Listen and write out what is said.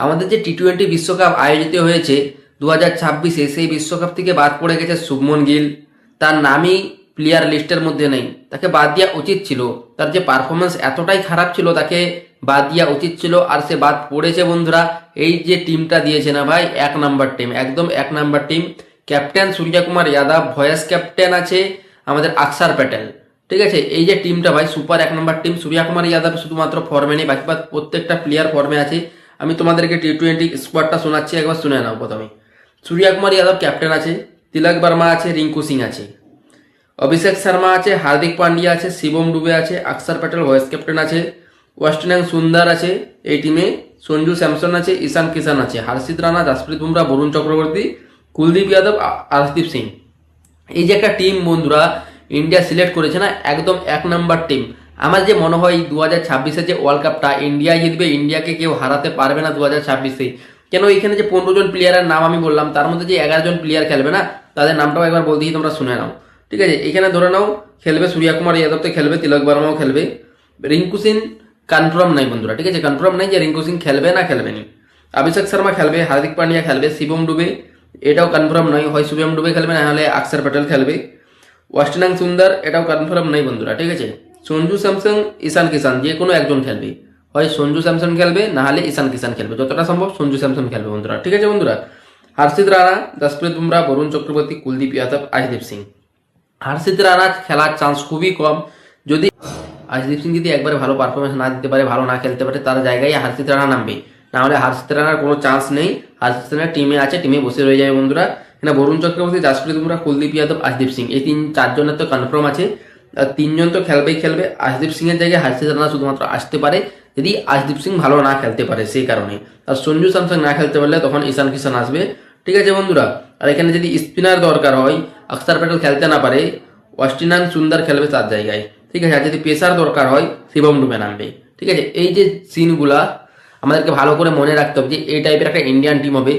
আমাদের যে টি-20 বিশ্বকাপ আয়োজিত হয়েছে 2026-এ, সেই বিশ্বকাপ থেকে বাদ পড়ে গেছে শুভমন গিল। তার নামই প্লেয়ার লিস্টের মধ্যে নেই, তাকে বাদ দেওয়া উচিত ছিল। তার যে পারফরমেন্স এতটাই খারাপ ছিল, তাকে বাদ দেওয়া উচিত ছিল। আর সে বাদ পড়েছে বন্ধুরা। এই যে টিমটা দিয়েছে না ভাই, 1 নম্বর টিম, একদম 1 number team. Captain Suryakumar Yadav, vice captain আছে আমাদের অক্ষর প্যাটেল। ঠিক আছে, এই যে টিমটা ভাই super 1 number team. Suryakumar Yadav শুধুমাত্র ফর্মে নেই, বাকি প্রত্যেকটা প্লেয়ার ফর্মে আছে। আমি তোমাদেরকে টি-20 স্কোয়াডটা শোনাচ্ছি, একবার শুনে নাও। প্রথমে সূর্যকুমার যাদব ক্যাপ্টেন আছে, তিলক বর্মা আছে, রিঙ্কু সিং আছে, অভিষেক শর্মা আছে, হার্দিক পান্ডিয়া আছে, শিবম ডুবে আছে, অক্ষর প্যাটেল ভাইস ক্যাপ্টেন আছে, ওয়েস্টার্ন সুন্দর আছে এই টিমে, সঞ্জু স্যামসন আছে, ঈশান কিষান আছে, হর্ষিত রানা, জসপ্রীত বুমরা, বরুণ চক্রবর্তী, কুলদীপ যাদব, আর্শদীপ সিং। এই যে একটা টিম বন্ধুরা ইন্ডিয়া সিলেক্ট করেছে না, একদম 1 নম্বর টিম। আমার যে মনে হয় 2026-এর যে ওয়ার্ল্ড কাপটা ইন্ডিয়ায় জিতবে, ইন্ডিয়াকে কেউ হারাতে পারবে না 2026-এ। কেন, এখানে যে 15 জন প্লেয়ারের নাম আমি বললাম, তার মধ্যে যে 11 জন প্লেয়ার খেলবে না, তাদের নামটাও একবার বলতে দিই, তোমরা শুনে নাও। ঠিক আছে, এখানে ধরে নাও খেলবে সূর্যকুমার যাদব, তো খেলবে, তিলক বর্মাও খেলবে, রিঙ্কু সিং কনফার্ম নাই বন্ধুরা। ঠিক আছে, কনফার্ম নাই যে রিঙ্কু সিং খেলবে না খেলবে নি। অভিষেক শর্মা খেলবে, হার্দিক পান্ডিয়া খেলবে, শিবম ডুবে এটাও কনফার্ম নয়, হয় শিবম ডুবে খেলবে না হলে অক্ষর প্যাটেল খেলবে। ওয়েস্টার্ন সুন্দর এটাও কনফার্ম নাই বন্ধুরা। ঠিক আছে, সঞ্জু স্যামসন, ঈশান কিষান যে কোনো একজন খেলবে, হয় সঞ্জু স্যামসন খেলবে না হলে ঈশান কিষান খেলবে, যতটা সম্ভব সঞ্জু স্যামসন খেলবে বন্ধুরা। ঠিক আছে বন্ধুরা, হর্ষিত রানা, জসপ্রীত বুমরা, বরুণ চক্রবর্তী, কুলদীপ যাদব, আশদীপ সিং। হর্ষিত রানা খেলার চান্স খুবই কম। যদি আশদীপ সিং যদি একবারে ভালো পারফরমেন্স না দিতে পারে, ভালো না খেলতে পারে, তার জায়গায় হর্ষিত রানা নামবে, না হলে হর্ষিত রানার কোনো চান্স নেই। হর্ষিত রানা টিমে আছে, টিমে বসে রয়ে যাবে বন্ধুরা। এখানে বরুণ চক্রবর্তী, জসপ্রীত বুমরা, কুলদীপ যাদব, আশদীপ সিং, এই 4জনের তো কনফার্ম আছে। আর 3জন তো খেলবেই খেলবে। আশদীপ সিং এর জায়গায় হর্ষিত রানা শুধুমাত্র আসতে পারে যদি আশদীপ সিং ভালো না খেলতে পারে, সেই কারণে। আর সঞ্জু স্যামসন না খেলতে পারলে তখন ঈশান কিষান আসবে। ঠিক আছে বন্ধুরা, আর এখানে যদি স্পিনার দরকার হয়, অক্ষর প্যাটেল খেলতে না পারে, ওয়েস্টার্ন সুন্দর খেলবে তার জায়গায়। ঠিক আছে, আর যদি পেসার দরকার হয়, শিবম ডুবে নামবে। ঠিক আছে, এই যে সিনগুলা আমাদেরকে ভালো করে মনে রাখতে হবে যে এই টাইপের একটা ইন্ডিয়ান টিম হবে।